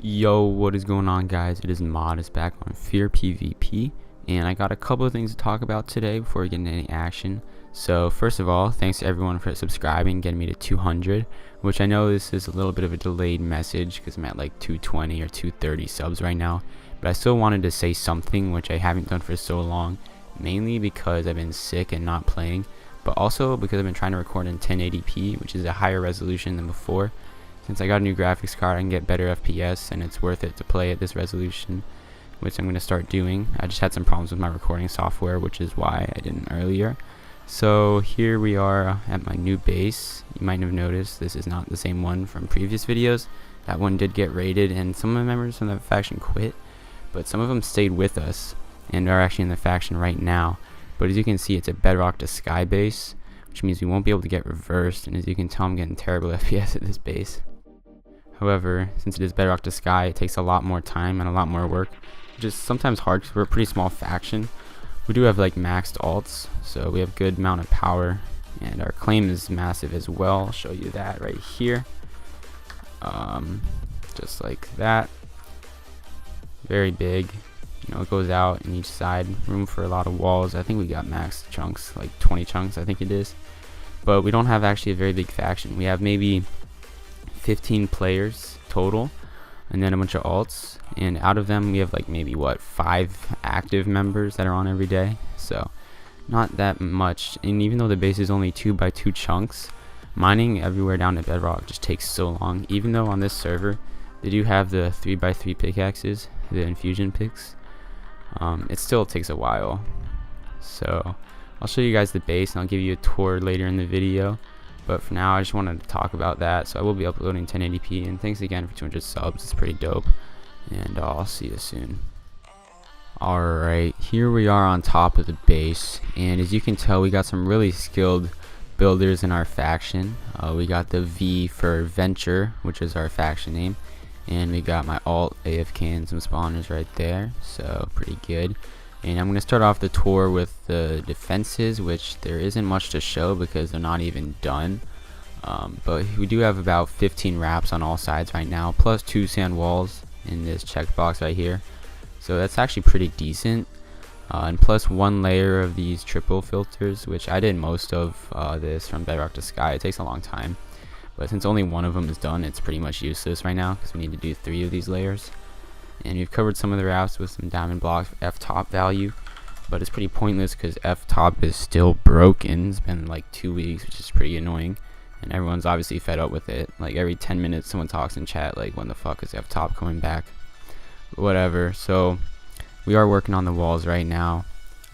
Yo, what is going on, guys? It is Modest back on FearPvP, and I got a couple of things to talk about today before we get into any action. So first of all, thanks to everyone for subscribing, getting me to 200, which I know this is a little bit of a delayed message because I'm at like 220 or 230 subs right now, but I still wanted to say something which I haven't done for so long, mainly because I've been sick and not playing, but also because I've been trying to record in 1080p, which is a higher resolution than before. Since I got a new graphics card, I can get better FPS, and it's worth it to play at this resolution, which I'm going to start doing. I just had some problems with my recording software, which is why I didn't earlier. So here we are at my new base. You might have noticed this is not the same one from previous videos. That one did get raided, and some of the members from the faction quit, but some of them stayed with us and are actually in the faction right now. But as you can see, it's a bedrock to sky base, which means we won't be able to get reversed, and as you can tell, I'm getting terrible FPS at this base. However, since it is bedrock to sky, it takes a lot more time and a lot more work, which is sometimes hard because we're a pretty small faction. We do have like maxed alts, so we have good amount of power, and our claim is massive as well. I'll show you that right here. Just like that. Very big. You know, it goes out in each side. Room for a lot of walls. I think we got max chunks, like 20 chunks I think it is. But we don't have actually a very big faction. We have maybe 15 players total, and then a bunch of alts, and out of them we have like maybe 5 active members that are on every day, so not that much. And even though the base is only 2x2 chunks, mining everywhere down to bedrock just takes so long. Even though on this server they do have the 3x3 pickaxes, the infusion picks, it still takes a while. So I'll show you guys the base and I'll give you a tour later in the video. But for now, I just wanted to talk about that. So I will be uploading 1080p, and thanks again for 200 subs. It's pretty dope, and I'll see you soon. Alright, here we are on top of the base, and as you can tell, we got some really skilled builders in our faction. We got the V for Venture, which is our faction name, and we got my alt AFK and some spawners right there, so pretty good. And I'm going to start off the tour with the defenses, which there isn't much to show because they're not even done. But we do have about 15 wraps on all sides right now, plus 2 sand walls in this checkbox right here. So that's actually pretty decent. And plus 1 layer of these triple filters, which I did most of this from bedrock to sky. It takes a long time. But since only 1 of them is done, it's pretty much useless right now because we need to do 3 of these layers. And we've covered some of the wraps with some diamond blocks for F-top value, but it's pretty pointless because F-top is still broken. It's been like 2 weeks, which is pretty annoying, and everyone's obviously fed up with it. Like every 10 minutes someone talks in chat like, when the fuck is F-top coming back? But whatever. So we are working on the walls right now.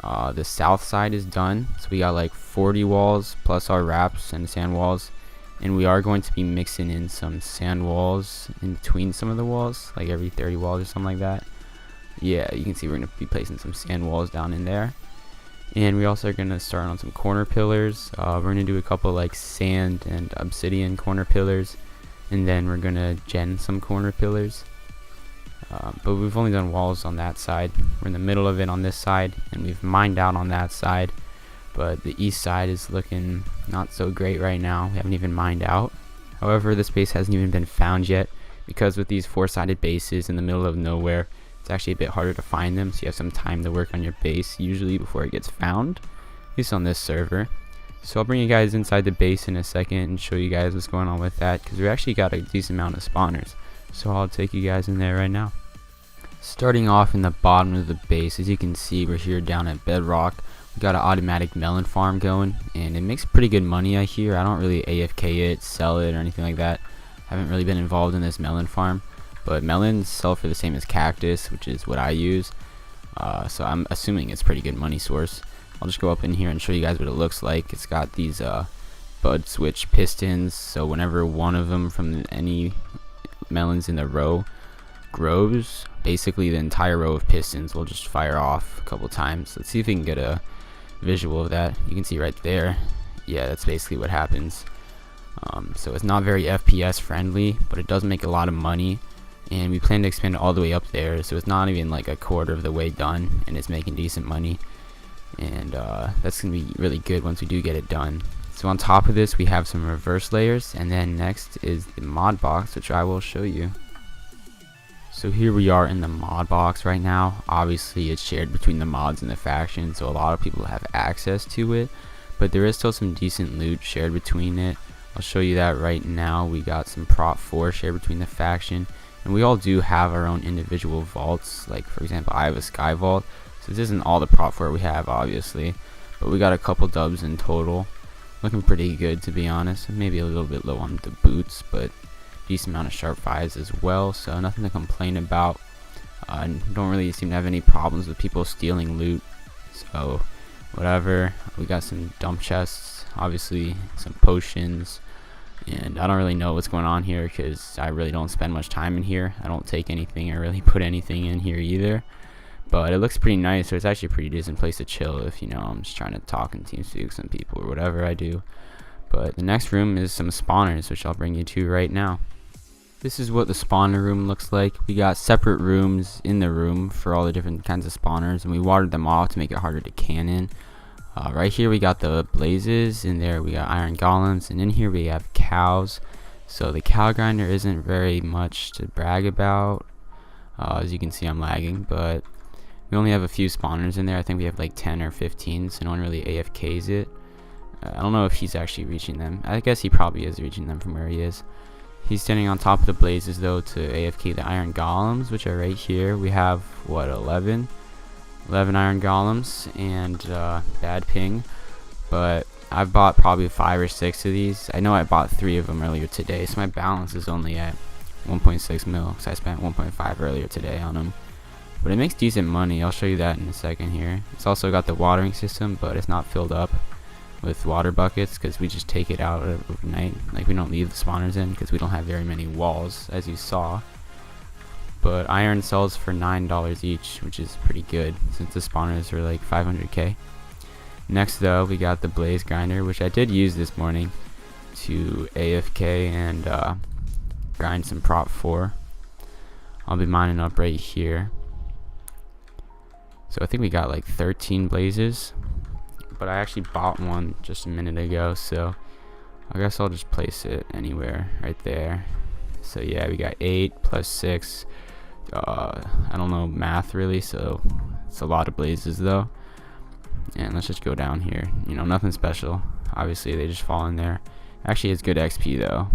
The south side is done, so we got like 40 walls plus our wraps and sand walls. And we are going to be mixing in some sand walls in between some of the walls, like every 30 walls or something like that. Yeah, you can see we're going to be placing some sand walls down in there. And we also are going to start on some corner pillars. We're going to do a couple like sand and obsidian corner pillars, and then we're going to gen some corner pillars. But we've only done walls on that side. We're in the middle of it on this side, and we've mined out on that side. But the east side is looking not so great right now. We haven't even mined out. However, this base hasn't even been found yet, because with these 4-sided bases in the middle of nowhere, it's actually a bit harder to find them, so you have some time to work on your base usually before it gets found, at least on this server. So I'll bring you guys inside the base in a second and show you guys what's going on with that, because we actually got a decent amount of spawners. So I'll take you guys in there right now. Starting off in the bottom of the base, as you can see, we're here down at bedrock. We got an automatic melon farm going, and it makes pretty good money. I hear. I don't really AFK it, sell it, or anything like that. Haven't really been involved in this melon farm, but melons sell for the same as cactus, which is what I use. So I'm assuming it's a pretty good money source. I'll just go up in here and show you guys what it looks like. It's got these bud switch pistons, so whenever one of them from any melons in the row grows, basically the entire row of pistons will just fire off a couple times. Let's see if we can get a visual of that. You can see right there. Yeah, that's basically what happens. So it's not very FPS friendly, but it does make a lot of money, and we plan to expand it all the way up there, so it's not even like a quarter of the way done, and it's making decent money. And that's gonna be really good once we do get it done. So on top of this, we have some reverse layers, and then next is the mod box, which I will show you. So here we are in the mod box right now. Obviously it's shared between the mods and the faction, so a lot of people have access to it, but there is still some decent loot shared between it. I'll show you that right now. We got some prop 4 shared between the faction, and we all do have our own individual vaults. Like for example, I have a sky vault, so this isn't all the prop 4 we have obviously, but we got a couple dubs in total. Looking pretty good, to be honest. Maybe a little bit low on the boots, but decent amount of sharp 5s as well, so nothing to complain about. Don't really seem to have any problems with people stealing loot, so whatever. We got some dump chests, obviously some potions, and I don't really know what's going on here because I really don't spend much time in here. I don't take anything or really put anything in here either, but it looks pretty nice, so it's actually a pretty decent place to chill if, you know, I'm just trying to talk and TeamSpeak with some people or whatever I do. But the next room is some spawners, which I'll bring you to right now. This is what the spawner room looks like. We got separate rooms in the room for all the different kinds of spawners, and we watered them off to make it harder to cannon. Right here we got the blazes, in there we got iron golems, and in here we have cows. So the cow grinder isn't very much to brag about. As you can see, I'm lagging, but we only have a few spawners in there. I think we have like 10 or 15, so no one really AFKs it. I don't know if he's actually reaching them. I guess he probably is reaching them from where he is. He's standing on top of the blazes though to AFK the iron golems, which are right here. We have what, 11 iron golems, and bad ping, but I've bought probably 5 or 6 of these. I know I bought 3 of them earlier today, so my balance is only at 1.6 mil because I spent 1.5 earlier today on them, but it makes decent money. I'll show you that in a second here. It's also got the watering system, but it's not filled up with water buckets because we just take it out overnight. Like, we don't leave the spawners in because we don't have very many walls, as you saw. But iron sells for $9 each, which is pretty good since the spawners are like 500k. Next though, we got the blaze grinder, which I did use this morning to AFK and grind some prop 4. I'll be mining up right here. So I think we got like 13 blazes, but I actually bought one just a minute ago, so I guess I'll just place it anywhere right there. So yeah, we got 8 plus 6. I don't know math really, so it's a lot of blazes though. And let's just go down here. You know, nothing special. Obviously they just fall in there. Actually it's good XP though.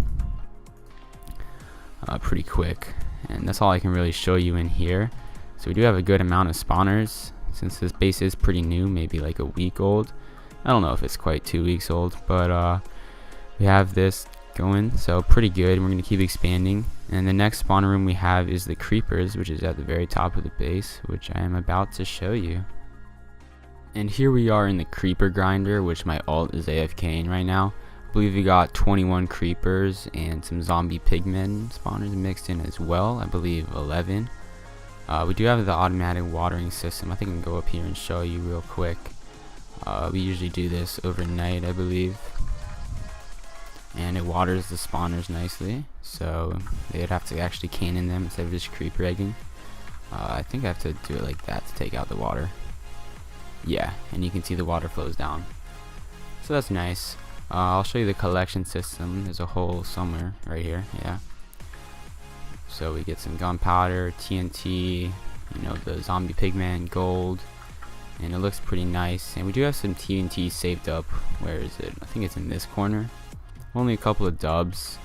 Pretty quick. And that's all I can really show you in here. So we do have a good amount of spawners. Since this base is pretty new, maybe like a week old. I don't know if it's quite 2 weeks old, but we have this going, so pretty good. We're going to keep expanding. And the next spawn room we have is the creepers, which is at the very top of the base, which I am about to show you. And here we are in the creeper grinder, which my alt is AFKing right now. I believe we got 21 creepers and some zombie pigmen spawners mixed in as well. I believe 11. We do have the automatic watering system. I think I can go up here and show you real quick. We usually do this overnight, I believe, and it waters the spawners nicely, so they'd have to actually cannon them instead of just creeper egging. I think I have to do it like that to take out the water. Yeah, and you can see the water flows down, so that's nice. I'll show you the collection system. There's a hole somewhere right here. Yeah. So we get some gunpowder, TNT, you know, the zombie pigman, gold, and it looks pretty nice. And we do have some TNT saved up. Where is it? I think it's in this corner. Only a couple of dubs,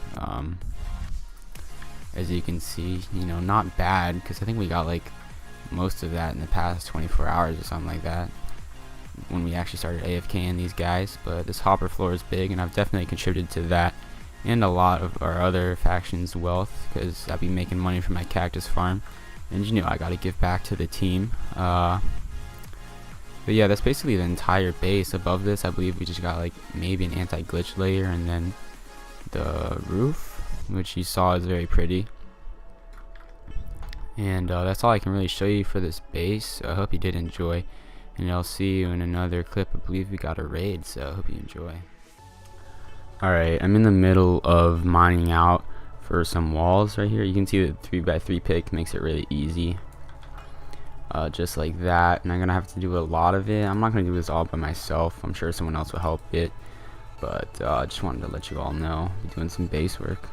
as you can see. You know, not bad, because I think we got like most of that in the past 24 hours or something like that, when we actually started AFKing these guys. But this hopper floor is big, and I've definitely contributed to that and a lot of our other factions' wealth, because I've been making money from my cactus farm, and you know, I gotta give back to the team. But yeah, that's basically the entire base. Above this, I believe we just got like maybe an anti-glitch layer, and then the roof, which you saw is very pretty. And that's all I can really show you for this base. So I hope you did enjoy, and I'll see you in another clip. I believe we got a raid, so I hope you enjoy. Alright, I'm in the middle of mining out for some walls right here. You can see the 3x3 pick makes it really easy, just like that. And I'm gonna have to do a lot of it. I'm not gonna do this all by myself. I'm sure someone else will help it, but I just wanted to let you all know I'm doing some base work.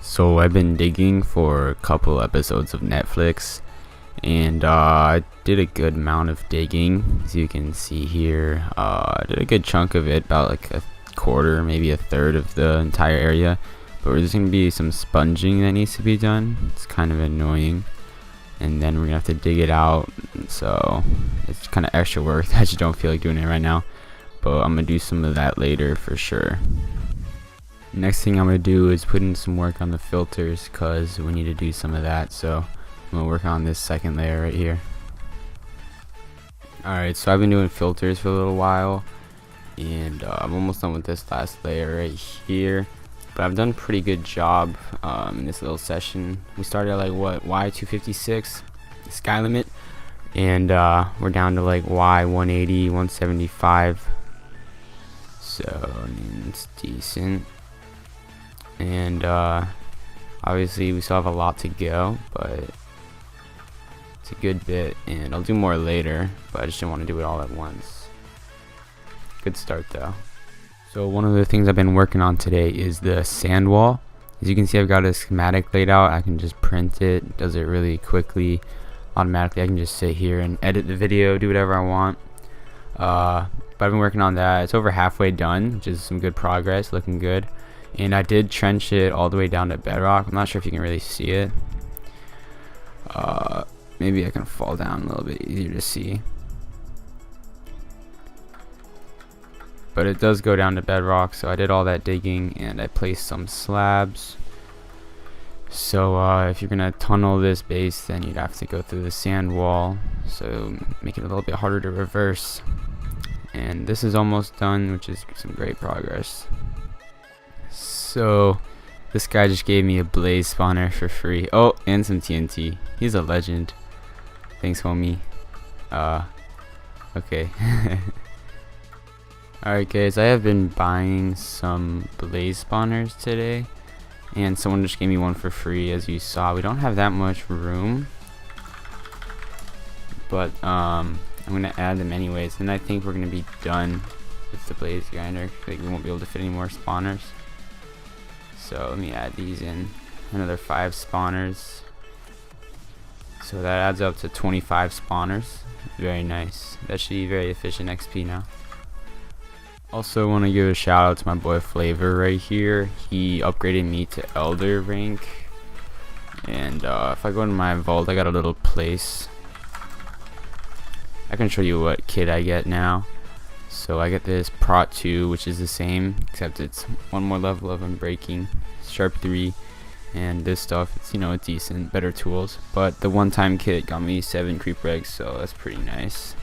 So I've been digging for a couple episodes of Netflix, and I did a good amount of digging, as you can see here. I did a good chunk of it, about like a quarter, maybe a third of the entire area. But there's going to be some sponging that needs to be done. It's kind of annoying, and then we're gonna have to dig it out, so it's kind of extra work. I just don't feel like doing it right now, but I'm gonna do some of that later for sure. Next thing I'm gonna do is put in some work on the filters, because we need to do some of that. So I'm gonna work on this second layer right here. Alright, so I've been doing filters for a little while, and I'm almost done with this last layer right here. But I've done a pretty good job in this little session. We started at like what, Y256 sky limit, and we're down to like Y180, 175. So I mean, it's decent. And obviously we still have a lot to go, but it's a good bit, and I'll do more later, but I just didn't want to do it all at once. Good start though. So one of the things I've been working on today is the sand wall. As you can see, I've got a schematic laid out. I can just print it, does it really quickly, automatically. I can just sit here and edit the video, do whatever I want. But I've been working on that. It's over halfway done, which is some good progress, looking good. And I did trench it all the way down to bedrock. I'm not sure if you can really see it. Maybe I can fall down a little bit easier to see. But it does go down to bedrock, so I did all that digging, and I placed some slabs. So if you're gonna tunnel this base, then you'd have to go through the sand wall, so make it a little bit harder to reverse. And this is almost done, which is some great progress. So this guy just gave me a blaze spawner for free. Oh, and some TNT. He's a legend. Thanks, homie. Okay. Alright guys, I have been buying some blaze spawners today, and someone just gave me one for free. As you saw, we don't have that much room, but I'm gonna add them anyways, and I think we're gonna be done with the blaze grinder. I think we won't be able to fit any more spawners, so let me add these in. Another 5 spawners, so that adds up to 25 spawners. Very nice. That should be very efficient XP now. Also want to give a shout out to my boy Flavor right here. He upgraded me to Elder rank, and if I go into my vault, I got a little place. I can show you what kit I get now. So I get this Prot 2, which is the same, except it's one more level of unbreaking, Sharp 3, and this stuff, it's, you know, it's decent, better tools. But the one-time kit got me 7 creep eggs, so that's pretty nice.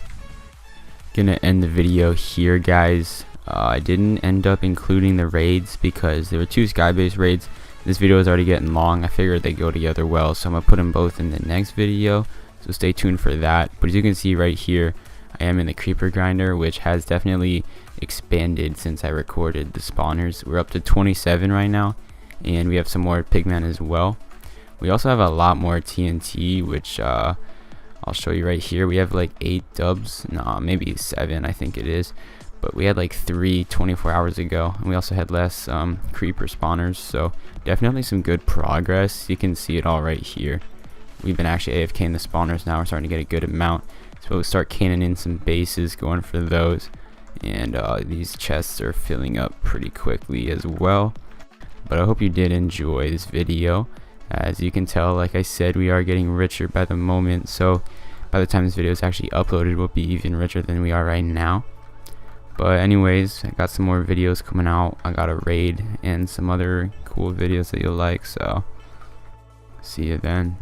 Gonna end the video here, guys. I didn't end up including the raids because there were 2 sky-based raids. This video is already getting long. I figured they go together well, so I'm gonna put them both in the next video, so stay tuned for that. But as you can see right here, I am in the creeper grinder, which has definitely expanded since I recorded the spawners. We're up to 27 right now, and we have some more pigmen as well. We also have a lot more TNT, which I'll show you right here. We have like 8 dubs, no, maybe 7, I think it is, but we had like 3 24 hours ago, and we also had less creeper spawners, so definitely some good progress. You can see it all right here. We've been actually AFKing the spawners now. We're starting to get a good amount, so we'll start canning in some bases, going for those, and these chests are filling up pretty quickly as well. But I hope you did enjoy this video. As you can tell, like I said, we are getting richer by the moment, so by the time this video is actually uploaded, we'll be even richer than we are right now. But anyways, I got some more videos coming out. I got a raid and some other cool videos that you'll like, so see you then.